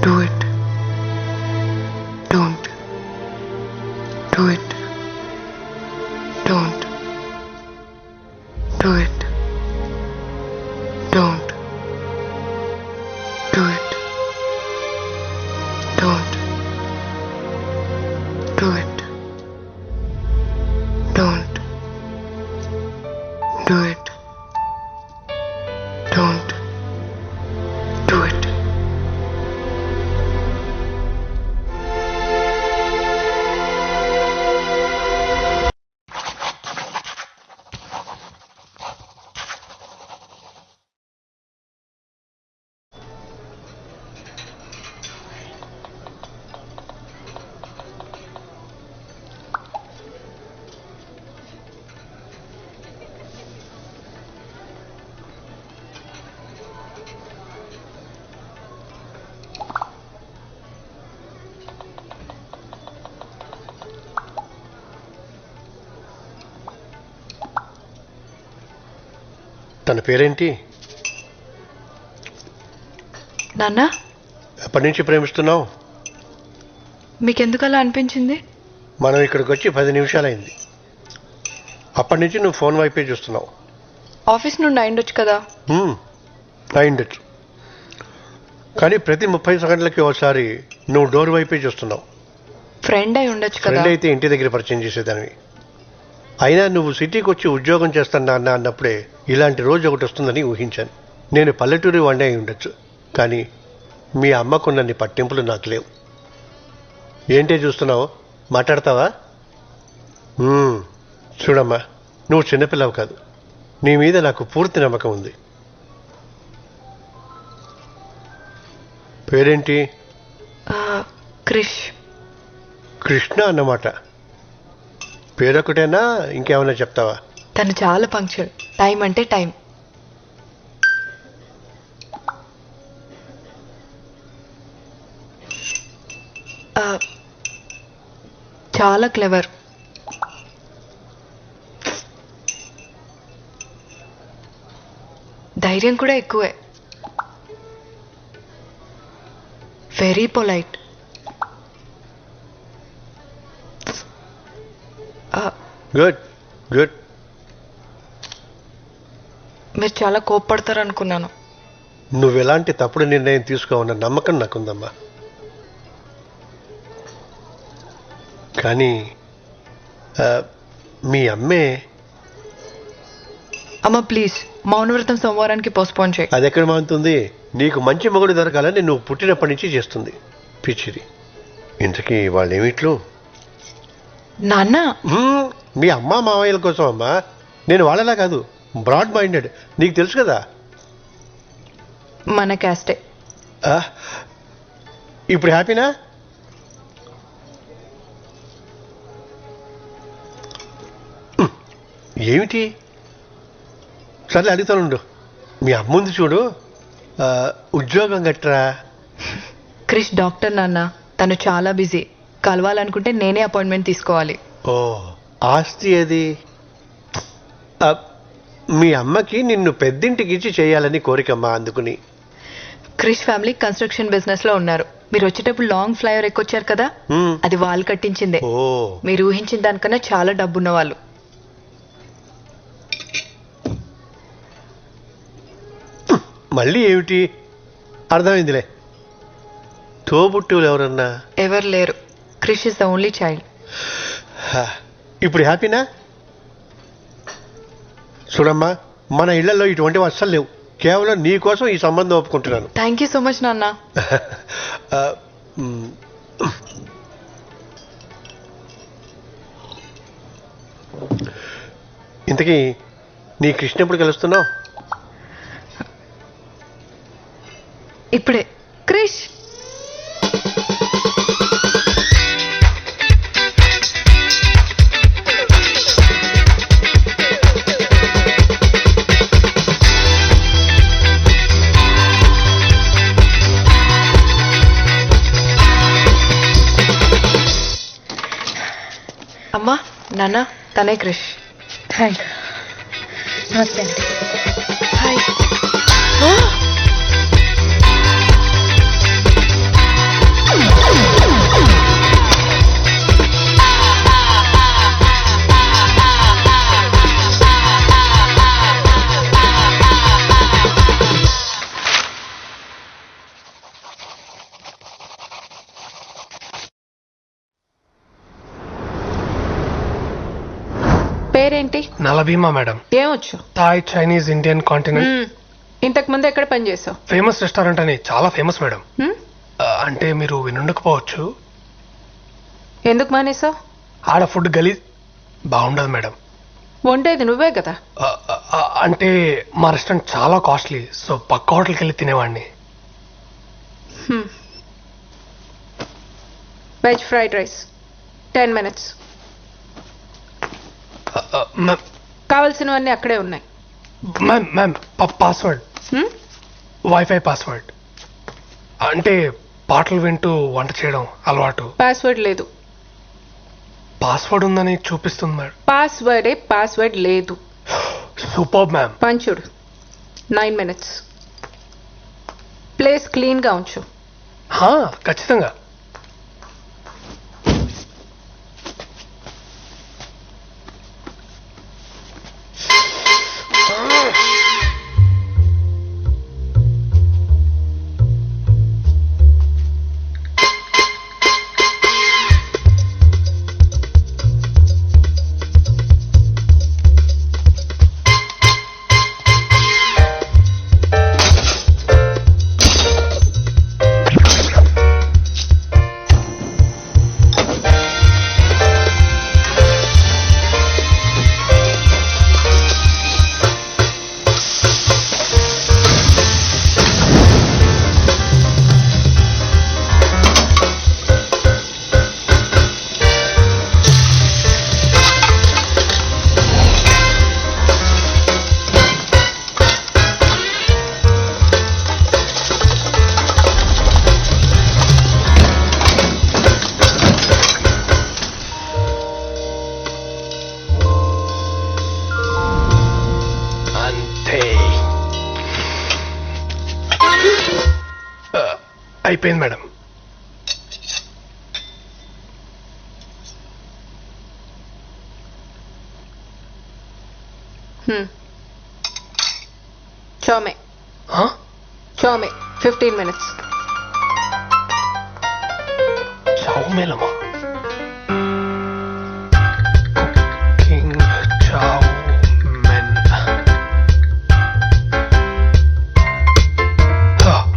Do it. Don't. Do it. Don't. Do it. Don't. Do it. Don't. Do it. Don't. Do it. Don't. Do it. తన పేరేంటి? నాన్న, ఎప్పటి నుంచి ప్రేమిస్తున్నావు? మీకెందుకు అలా అనిపించింది? మనం ఇక్కడికి వచ్చి 10 నిమిషాలైంది. అప్పటి నుంచి నువ్వు ఫోన్ వైపే చూస్తున్నావు. ఆఫీస్ నుండి అయిండొచ్చు కదా. అయిండొచ్చు, కానీ ప్రతి 30 సెకండ్లకి ఒకసారి నువ్వు డోర్ వైపే చూస్తున్నావు. ఫ్రెండ్ అయి ఉండొచ్చు కదా. ఫ్రెండ్ అయితే ఇంటి దగ్గర పరిచయం చేసేదానివి. అయినా నువ్వు సిటీకి వచ్చి ఉద్యోగం చేస్తాను అన్నప్పుడే ఇలాంటి రోజు ఒకటి వస్తుందని ఊహించాను. నేను పల్లెటూరి వాడినే అయి ఉండొచ్చు, కానీ మీ అమ్మకున్నన్ని పట్టింపులు నాకు లేవు. ఏంటే చూస్తున్నావు? మాట్లాడతావా? చూడమ్మా, నువ్వు చిన్నపిల్లవు కాదు. నీ మీద నాకు పూర్తి నమ్మకం ఉంది. పేరేంటి? క్రిష్. కృష్ణ అన్నమాట. పేరొకటేనా, ఇంకేమైనా చెప్తావా? తను చాలా పంక్చువల్. టైం అంటే టైం. చాలా క్లెవర్. ధైర్యం కూడా ఎక్కువే. Very polite. Good good. మీరు చాలా కోప్పడతారు అనుకున్నాను. నువ్వు ఎలాంటి తప్పుడు నిర్ణయం తీసుకోవన్న నమ్మకం నాకుందమ్మా. కానీ మీ అమ్మే. అమ్మ ప్లీజ్, మౌనవ్రతం సోమవారానికి పోస్ట్పోన్ చేయి. అది ఎక్కడ మానుతుంది? నీకు మంచి మొగుడు దొరకాలని నువ్వు పుట్టినప్పటి నుంచి చేస్తుంది పిచ్చిది. ఇంతకీ వాళ్ళు ఏమిట్లు? నాన్న, మీ అమ్మ మావయ్యల కోసం అమ్మా. నేను వాళ్ళలా కాదు, బ్రాడ్ మైండెడ్. నీకు తెలుసు కదా. మన క్యాస్టే. ఇప్పుడు హ్యాపీనా? ఏమిటి? సర్లే అడుగుతానుండు. మీ అమ్ముంది చూడు, ఉద్యోగం గట్రా. క్రిష్ డాక్టర్ నాన్న. తను చాలా బిజీ. కలవాలనుకుంటే నేనే అపాయింట్మెంట్ తీసుకోవాలి. ఓ, ఆస్తి అది. మీ అమ్మకి నిన్ను పెద్దింటికి ఇచ్చి చేయాలని కోరికమ్మా, అందుకుని. క్రిష్ ఫ్యామిలీ కన్స్ట్రక్షన్ బిజినెస్ లో ఉన్నారు. మీరు వచ్చేటప్పుడు లాంగ్ ఫ్లైఓవర్ ఎక్కొచ్చారు కదా, అది వాళ్ళు కట్టించిందే. ఓ, మీరు ఊహించిన దానికన్నా చాలా డబ్బున్న వాళ్ళు. మళ్ళీ ఏమిటి? అర్థమైందిలే. తోబుట్టువులు ఎవరన్నా? ఎవరు లేరు. Krish is the only child. ఇప్పుడు హ్యాపీనా? చూడమ్మా, మన ఇళ్లలో ఇటువంటివి అస్సలు లేవు. కేవలం నీ కోసం ఈ సంబంధం ఒప్పుకుంటున్నాను. థ్యాంక్ యూ సో మచ్ నాన్న. ఇంతకీ నీ కృష్ణ ఎప్పుడు కలుస్తున్నావు? ఇప్పుడే. క్రిష్, అమ్మా నాన్న, తనే క్రిష్. హాయ్. నమస్తే అండి. హాయ్. పేరేంటి? నలభీమా మేడం. ఏమొచ్చు? Thai, Chinese, Indian, continent. ఇంతకు ముందు ఎక్కడ పని చేసావు? ఫేమస్ రెస్టారెంట్ అని చాలా ఫేమస్ మేడం. అంటే మీరు వినుండకపోవచ్చు. ఎందుకు మానేసావు? ఆడ ఫుడ్ గలీజ్ బాగుండదు మేడం. వండేది నువ్వే కదా. అంటే మా రెస్టారెంట్ చాలా కాస్ట్లీ, సో పక్క హోటల్కి వెళ్ళి తినేవాడిని. Veg fried rice 10 minutes. కావలసినవన్నీ అక్కడే ఉన్నాయి. Ma'am password, wifi password. అంటే పాటలు వింటూ వంట చేయడం అలవాటు. పాస్వర్డ్ లేదు. పాస్వర్డ్ ఉందని చూపిస్తుంది మేడం. పాస్వర్డ్ లేదు. Super ma'am. పంచుడు 9 minutes. ప్లేస్ క్లీన్ గా ఉంచు. ఖచ్చితంగా. అయిపోయింది మేడం. Chowmein 15 minutes. చౌమేలమా? Cooking chowmein.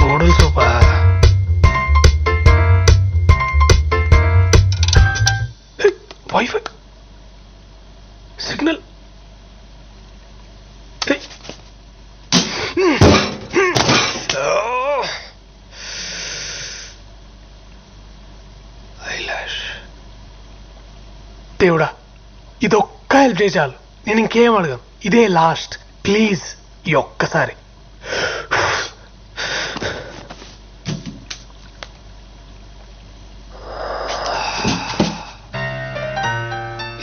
Noodles super. WiFi signal. దేవుడా, ఇదొక్క హెల్ప్ చేయ చాలు. నేను ఇంకేం అడగను. ఇదే లాస్ట్. ప్లీజ్ ఈ ఒక్కసారి.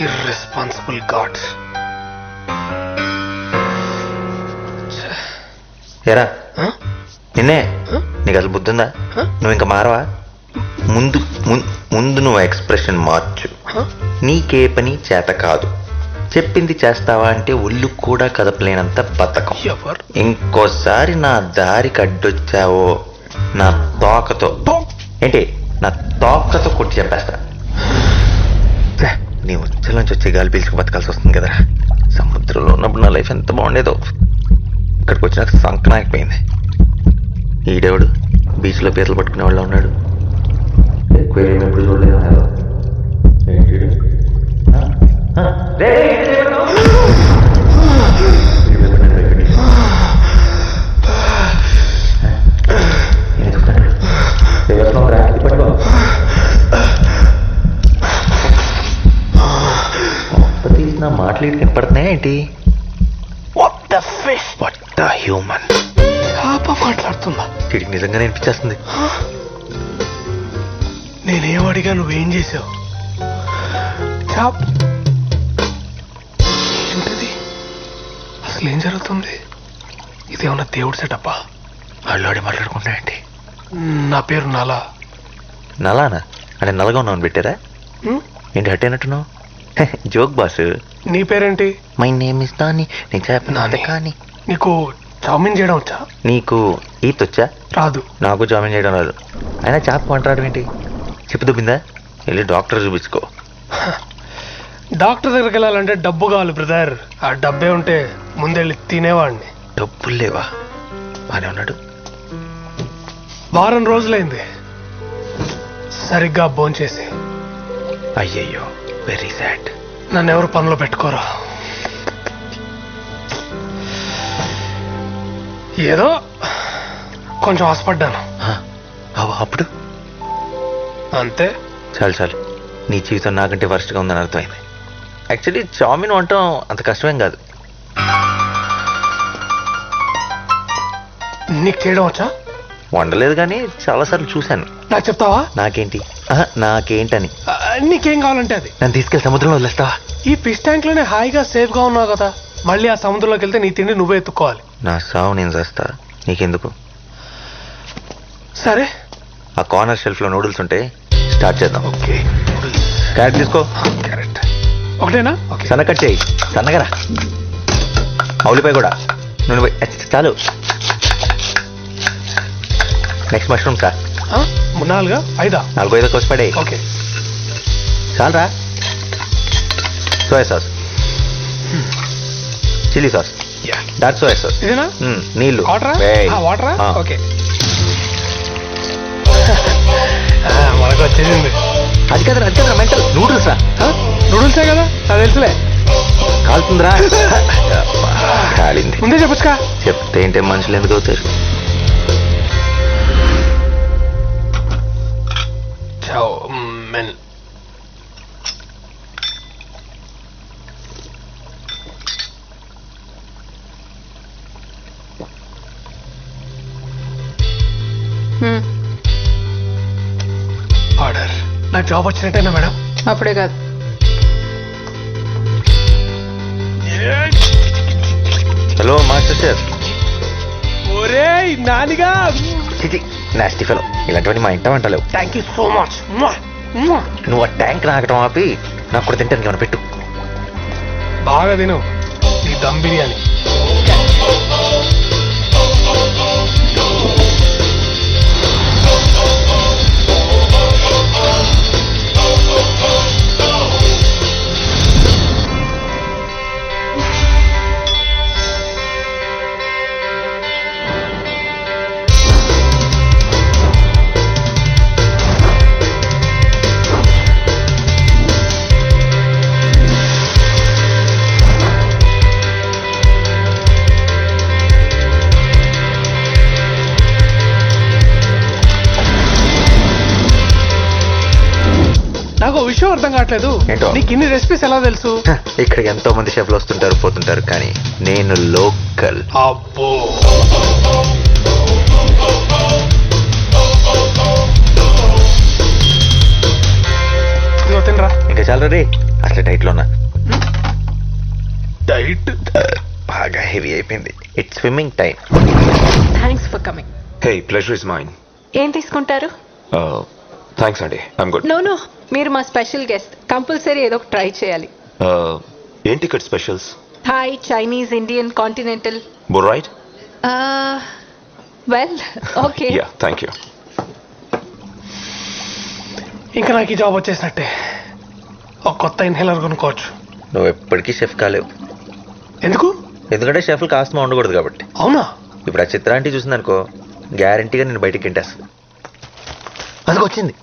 Irresponsible gods. ఎరా నిన్నే, నీకు అసలు బుద్ధి ఉందా? నువ్వు ఇంకా మారవా? ముందు ముందు నువ్వు ఎక్స్ప్రెషన్ మార్చు. నీకే పని చేత కాదు. చెప్పింది చేస్తావా అంటే ఒళ్ళు కూడా కదపలేనంత బద్ధకం. ఇంకోసారి నా దారికి అడ్డొచ్చావో నా తోకతో నా తోకతో కొట్టి చంపేస్తా. నీ ఉచ్చలోంచి వచ్చే గాలి పీల్చుకు బతకాల్సి వస్తుంది కదరా. సముద్రంలో ఉన్నప్పుడు నా లైఫ్ ఎంత బాగుండేదో, ఇక్కడికి వచ్చినాక సంకనాకపోయింది. ఈడేవుడు బీచ్లో పీతలు పట్టుకునే వాళ్ళు ఉన్నాడు. ఎప్పుడు చూడలేదు. తీసిన మాటలు ఇటు కనపడుతున్నాయి ఏంటి? హ్యూమన్ మాట్లాడుతుందా? వీడికి నిజంగానే అనిపించేస్తుంది. నేనేం అడిగా, నువ్వేం చేసావు? ఏంటిది? అసలు ఏం జరుగుతుంది? ఇదేమన్నా దేవుడు సెటప్పా? వాళ్ళు మాట్లాడుకుంటున్నాయండి. నా పేరు నలా. నలానా? అంటే నల్లగా ఉన్నావు పెట్టారా? ఏంటి హట్ అయినట్టున్నావు? Joke boss. నీ పేరేంటి? మై నేమ్ ఇస్ దాని. నేను చెప్పిన కానీ. నీకు చామిన్ చేయడం వచ్చా? నీకు ఈత్ వచ్చా? రాదు. నాకు చామిన్ చేయడం రాదు. అయినా చేప వంటరాడు ఏంటి? చెప్పు దుబ్బిందా? వెళ్ళి డాక్టర్ చూపించుకో. డాక్టర్ దగ్గరికి వెళ్ళాలంటే డబ్బు కావాలి బ్రదర్. ఆ డబ్బే ఉంటే ముందెళ్ళి తినేవాడిని. డబ్బులు లేవా? బానే ఉన్నాడు. వారం రోజులైంది సరిగ్గా భోంచేసి. అయ్యయ్యో, వెరీ సాడ్. నన్ను ఎవరు పనిలో పెట్టుకోరా. ఏదో కొంచెం ఆశపడ్డాను అప్పుడు అంతే. చాలు చాలు, నీ జీవితం నాకంటే వర్స్ట్గా ఉందని అర్థమైంది. యాక్చువల్లీ చామిన్ వండటం అంత కష్టమేం కాదు. నీకు చేయడం వచ్చా? వండలేదు కానీ చాలాసార్లు చూశాను. నాకు చెప్తావా? నాకేంటి? నాకేంటని. నీకేం కావాలంటే అది. నన్ను తీసుకెళ్ళి సముద్రంలో వదిలేస్తావా? ఈ ఫిష్ ట్యాంక్ లోనే హాయిగా సేఫ్ గా ఉన్నావు కదా. మళ్ళీ ఆ సముద్రంలోకి వెళ్తే నీ తిండి నువ్వే ఎత్తుకోవాలి. నా సావు నేను చేస్తా, నీకెందుకు? సరే, ఆ కార్నర్ షెల్ఫ్ లో నూడిల్స్ ఉంటే స్టార్ట్ చేద్దాం. ఓకే. క్యారెట్ తీసుకో. క్యారెట్ ఒకటేనా? ఓకే. సన్న కట్ చేయి, సన్నగరా. ఉల్లిపాయ కూడా. నూనె చాలు. నెక్స్ట్ మష్రూమ్ కా. 4 5 4 5 కోసి పడే. ఓకే. చాలరా. Soya sauce, chilli sauce, dark soya sauce. ఇదేనా? నీళ్ళు. వాటరా? ఓకే. మనకు వచ్చేసింది. అది కదరా, అది కదరా మెంటల్. నూడిల్స్ రా. నూడిల్సే కదా, నాకు తెలుసులే. కాలుతుందిరా. కాలింది. ముందే చెప్పొచ్చుగా. చెప్తే ఏంటే మనుషులు ఎందుకు అవుతారు? Men order. నాకు జాబ్ వచ్చినట్టేనా మేడం? అప్పుడే కాదు. Hello master chef. ఒరే నానిగా, చిచి నాస్టీ ఫెలో. ఇలాంటివన్నీ మా ఇంట వంటలేవు. Thank you so much. నువ్వు ఆ ట్యాంక్ నాకటం ఆపి నాకు కూడా తింటానికి ఏమైనా పెట్టు. బాగా తిను నీ దమ్ బిర్యానీ. నాకు విషయం అర్థం కావట్లేదు. ఏంటో? నీకు ఇన్ని రెసిపీస్ ఎలా తెలుసు? ఇక్కడికి ఎంతో మంది షెఫ్లు వస్తుంటారు పోతుంటారు, కానీ నేను లోకల్. అబ్బో, నువ్వు తినరా. ఇంకా చాలా రే. అసలు డైట్ లోనా? డైట్ బాగా హెవీ అయిపోయింది. It's swimming time. Thanks for coming. Hey, pleasure is mine. ఏం తీసుకుంటారు? Thanks, Andy. I'm good. No మీరు మా స్పెషల్ గెస్ట్. కంపల్సరీ ఏదో ఒక ట్రై చేయాలి. ఏంటి ఇక్కడ specials? Thai, Chinese, Indian, continental. Both right? Well okay. Yeah, thank you. ఇంకా నాకు ఈ జాబ్ వచ్చేసినట్టే. ఒక కొత్త ఇన్హేలర్ కొనుక్కోవచ్చు. నువ్వు ఎప్పటికీ షెఫ్ కాలేవు. ఎందుకు? ఎందుకంటే షెఫ్లు కాస్త ఉండకూడదు కాబట్టి. అవునా? ఇప్పుడు ఆ చిత్రాంటి చూసిందనుకో, గ్యారంటీగా నేను బయటికి తింటేస్తుంది. అందుకు వచ్చింది.